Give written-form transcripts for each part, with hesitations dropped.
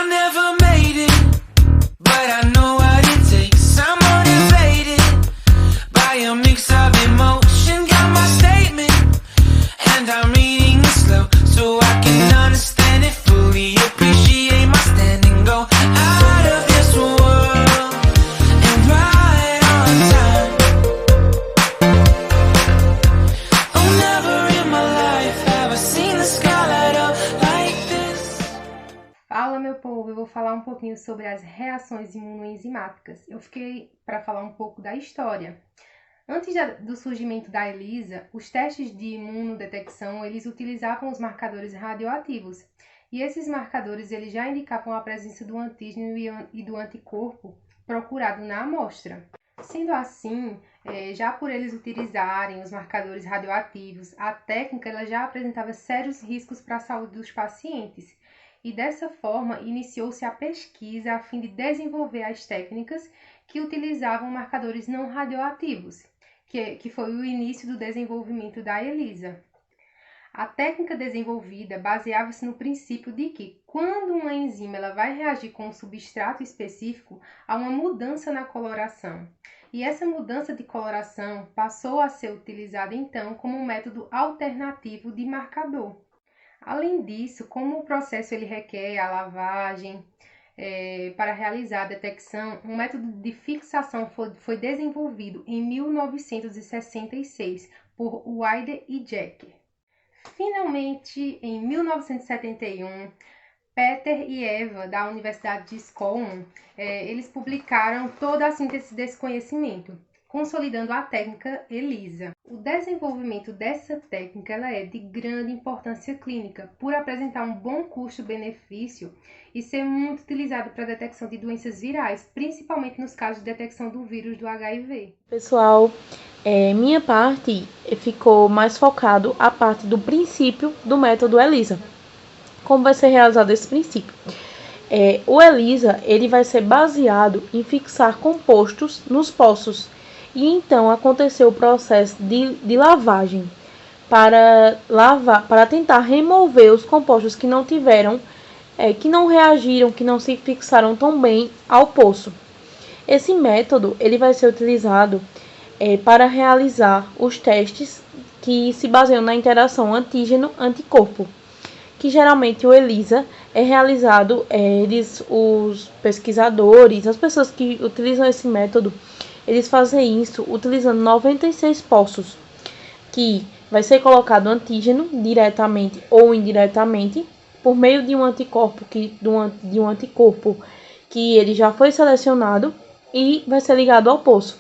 I never made it, but I know what it takes. I'm motivated by a mix of emotion. Got my statement, and I'm reading it slow so I can understand it fully. Appreciate my stand and go out of this world and right on time. Oh, never in my life have I seen the sky light up like this. Fala, meu povo, eu vou falar um pouquinho sobre as reações imunoenzimáticas. Eu fiquei para falar um pouco da história. Antes do surgimento da ELISA, os testes de imunodetecção, eles utilizavam os marcadores radioativos. E esses marcadores eles já indicavam a presença do antígeno e do anticorpo procurado na amostra. Sendo assim, já por eles utilizarem os marcadores radioativos, a técnica ela já apresentava sérios riscos para a saúde dos pacientes. E dessa forma, iniciou-se a pesquisa a fim de desenvolver as técnicas que utilizavam marcadores não radioativos, que foi o início do desenvolvimento da ELISA. A técnica desenvolvida baseava-se no princípio de que, quando uma enzima ela vai reagir com um substrato específico, há uma mudança na coloração. E essa mudança de coloração passou a ser utilizada então como um método alternativo de marcador. Além disso, como o processo ele requer a lavagem para realizar a detecção, um método de fixação foi desenvolvido em 1966 por Wilder e Jack. Finalmente, em 1971, Peter e Eva, da Universidade de Scotland, eles publicaram toda a síntese desse conhecimento, consolidando a técnica ELISA. O desenvolvimento dessa técnica ela é de grande importância clínica, por apresentar um bom custo-benefício e ser muito utilizado para a detecção de doenças virais, principalmente nos casos de detecção do vírus do HIV. Pessoal, minha parte ficou mais focado a parte do princípio do método ELISA. Como vai ser realizado esse princípio? O ELISA ele vai ser baseado em fixar compostos nos poços. E então aconteceu o processo de lavagem para tentar remover os compostos que não tiveram, que não reagiram, que não se fixaram tão bem ao poço. Esse método ele vai ser utilizado para realizar os testes que se baseiam na interação antígeno-anticorpo, que geralmente o ELISA é realizado, os pesquisadores, as pessoas que utilizam esse método, eles fazem isso utilizando 96 poços, que vai ser colocado antígeno diretamente ou indiretamente por meio de um anticorpo que ele já foi selecionado e vai ser ligado ao poço.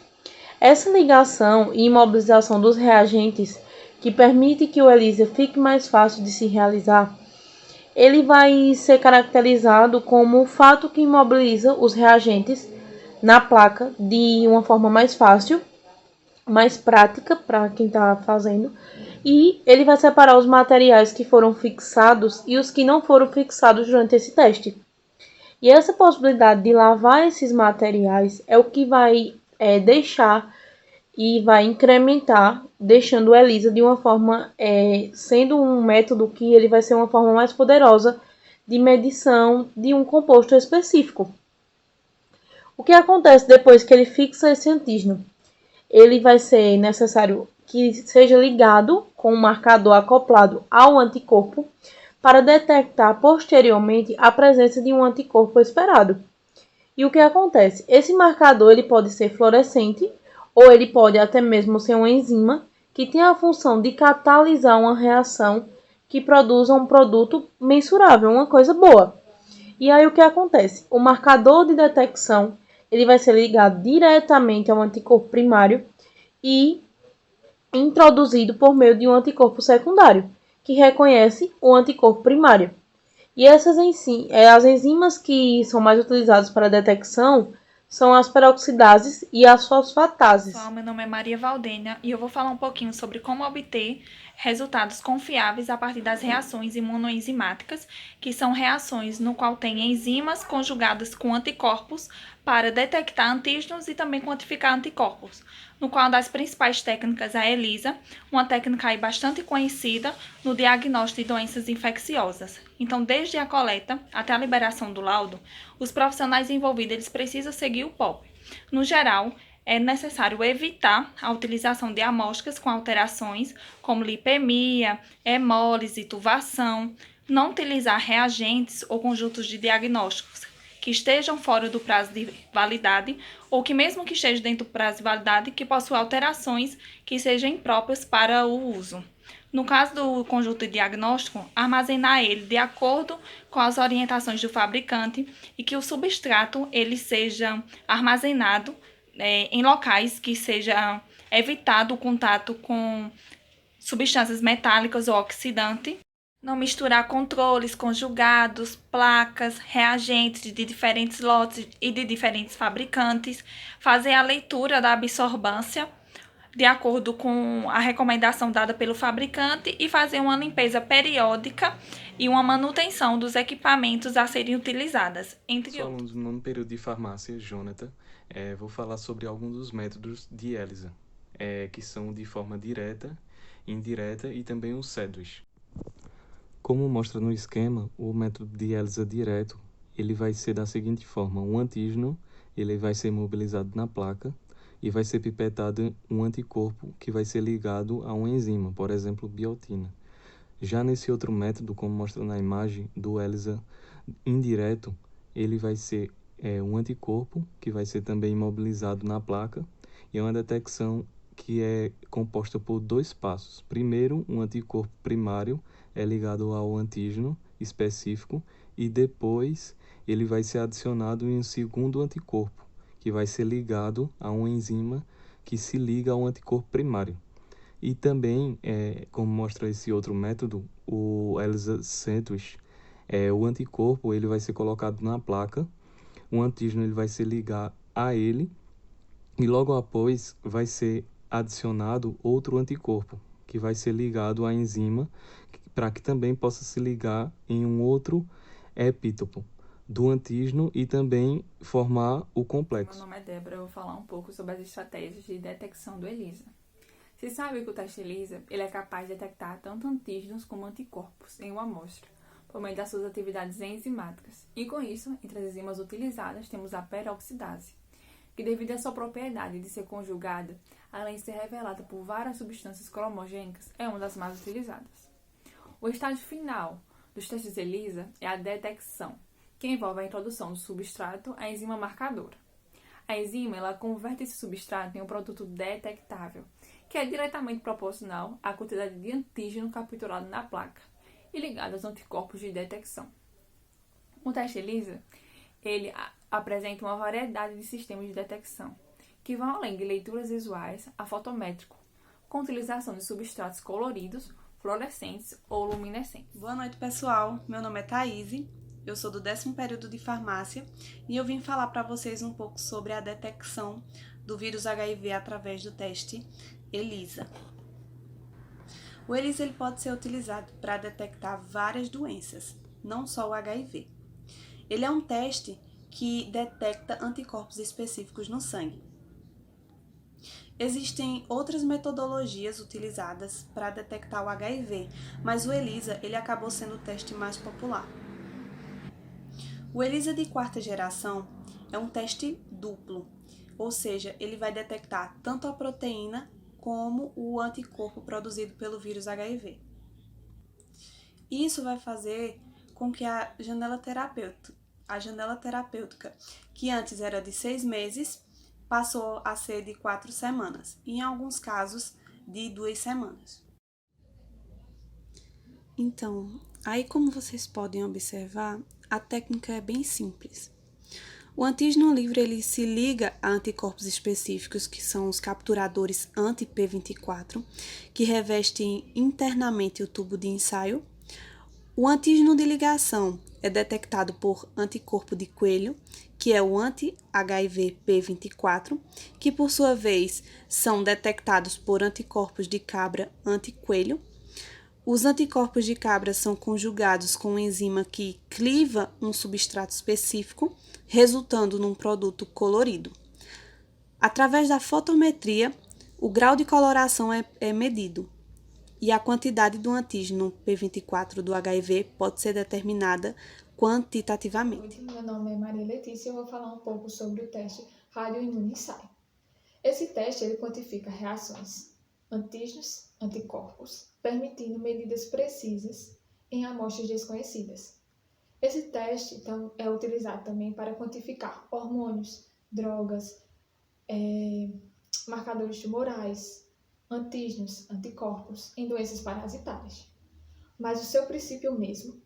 Essa ligação e imobilização dos reagentes, que permite que o ELISA fique mais fácil de se realizar, ele vai ser caracterizado como o fato que imobiliza os reagentes na placa de uma forma mais fácil, mais prática para quem está fazendo, e ele vai separar os materiais que foram fixados e os que não foram fixados durante esse teste. E essa possibilidade de lavar esses materiais é o que vai deixar e vai incrementar, deixando o ELISA de uma forma, sendo um método que ele vai ser uma forma mais poderosa de medição de um composto específico. O que acontece depois que ele fixa esse antígeno? Ele vai ser necessário que seja ligado com um marcador acoplado ao anticorpo para detectar posteriormente a presença de um anticorpo esperado. E o que acontece? Esse marcador ele pode ser fluorescente ou ele pode até mesmo ser uma enzima que tem a função de catalisar uma reação que produza um produto mensurável, uma coisa boa. E aí o que acontece? O marcador de detecção ele vai ser ligado diretamente ao anticorpo primário e introduzido por meio de um anticorpo secundário, que reconhece o anticorpo primário. E as enzimas que são mais utilizadas para a detecção são as peroxidases e as fosfatases. Pessoal, meu nome é Maria Valdênia e eu vou falar um pouquinho sobre como obter resultados confiáveis a partir das reações imunoenzimáticas, que são reações no qual tem enzimas conjugadas com anticorpos para detectar antígenos e também quantificar anticorpos, no qual das principais técnicas é a ELISA, uma técnica aí bastante conhecida no diagnóstico de doenças infecciosas. Então, desde a coleta até a liberação do laudo, os profissionais envolvidos eles precisam seguir o POP. No geral, é necessário evitar a utilização de amostras com alterações, como lipemia, hemólise, tubação, não utilizar reagentes ou conjuntos de diagnósticos que estejam fora do prazo de validade ou que mesmo que esteja dentro do prazo de validade, que possuam alterações que sejam impróprias para o uso. No caso do conjunto de diagnóstico, armazenar ele de acordo com as orientações do fabricante e que o substrato ele seja armazenado em locais que seja evitado o contato com substâncias metálicas ou oxidantes. Não misturar controles conjugados, placas, reagentes de diferentes lotes e de diferentes fabricantes. Fazer a leitura da absorvância de acordo com a recomendação dada pelo fabricante e fazer uma limpeza periódica e uma manutenção dos equipamentos a serem utilizadas, entre Sou aluno outros. do nono período de farmácia, Jonathan. Vou falar sobre alguns dos métodos de ELISA, que são de forma direta, indireta e também os SEDUS. Como mostra no esquema, o método de ELISA direto, ele vai ser da seguinte forma: um antígeno, ele vai ser mobilizado na placa e vai ser pipetado um anticorpo que vai ser ligado a uma enzima, por exemplo, biotina. Já nesse outro método, como mostra na imagem do ELISA indireto, ele vai ser um anticorpo que vai ser também imobilizado na placa e é uma detecção que é composta por 2 passos. Primeiro, um anticorpo primário é ligado ao antígeno específico e depois ele vai ser adicionado em um segundo anticorpo, que vai ser ligado a uma enzima que se liga ao anticorpo primário. E também, como mostra esse outro método, o ELISA Centus, o anticorpo ele vai ser colocado na placa, o antígeno ele vai se ligar a ele e logo após vai ser adicionado outro anticorpo, que vai ser ligado à enzima, para que também possa se ligar em um outro epítopo do antígeno e também formar o complexo. Meu nome é Débora, eu vou falar um pouco sobre as estratégias de detecção do ELISA. Se sabe que o teste ELISA ele é capaz de detectar tanto antígenos como anticorpos em uma amostra, por meio das suas atividades enzimáticas. E com isso, entre as enzimas utilizadas, temos a peroxidase, que devido à sua propriedade de ser conjugada, além de ser revelada por várias substâncias cromogênicas, é uma das mais utilizadas. O estágio final dos testes ELISA é a detecção, que envolve a introdução do substrato à enzima marcadora. A enzima ela converte esse substrato em um produto detectável, que é diretamente proporcional à quantidade de antígeno capturado na placa e ligado aos anticorpos de detecção. O teste ELISA ele apresenta uma variedade de sistemas de detecção, que vão além de leituras visuais a fotométrico, com utilização de substratos coloridos, fluorescentes ou luminescentes. Boa noite, pessoal. Meu nome é Thaís, eu sou do 10º período de farmácia e eu vim falar para vocês um pouco sobre a detecção do vírus HIV através do teste ELISA. O ELISA ele pode ser utilizado para detectar várias doenças, não só o HIV. Ele é um teste que detecta anticorpos específicos no sangue. Existem outras metodologias utilizadas para detectar o HIV, mas o ELISA ele acabou sendo o teste mais popular. O ELISA de 4ª geração é um teste duplo, ou seja, ele vai detectar tanto a proteína como o anticorpo produzido pelo vírus HIV. Isso vai fazer com que a janela terapêutica, que antes era de 6 meses, passou a ser de 4 semanas, e em alguns casos de 2 semanas. Então, aí como vocês podem observar, a técnica é bem simples. O antígeno livre ele se liga a anticorpos específicos, que são os capturadores anti-P24, que revestem internamente o tubo de ensaio. O antígeno de ligação é detectado por anticorpo de coelho, que é o anti-HIV P24, que por sua vez são detectados por anticorpos de cabra anti-coelho. Os anticorpos de cabra são conjugados com uma enzima que cliva um substrato específico, resultando num produto colorido. Através da fotometria, o grau de coloração é medido. e a quantidade do antígeno P24 do HIV pode ser determinada quantitativamente. Meu nome é Maria Letícia e eu vou falar um pouco sobre o teste radioimunissaio. Esse teste ele quantifica reações, antígenos, anticorpos, permitindo medidas precisas em amostras desconhecidas. Esse teste então, é utilizado também para quantificar hormônios, drogas, marcadores tumorais, antígenos, anticorpos em doenças parasitárias. Mas o seu princípio mesmo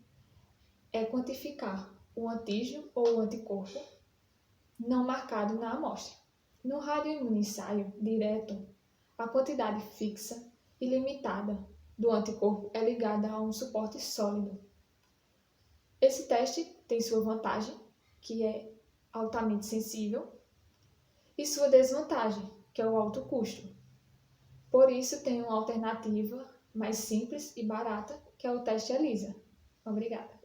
é quantificar o antígeno ou o anticorpo não marcado na amostra. No radioimunissaio direto, a quantidade fixa e limitada do anticorpo é ligada a um suporte sólido. Esse teste tem sua vantagem, que é altamente sensível, e sua desvantagem, que é o alto custo. Por isso, tem uma alternativa mais simples e barata, que é o teste ELISA. Obrigada.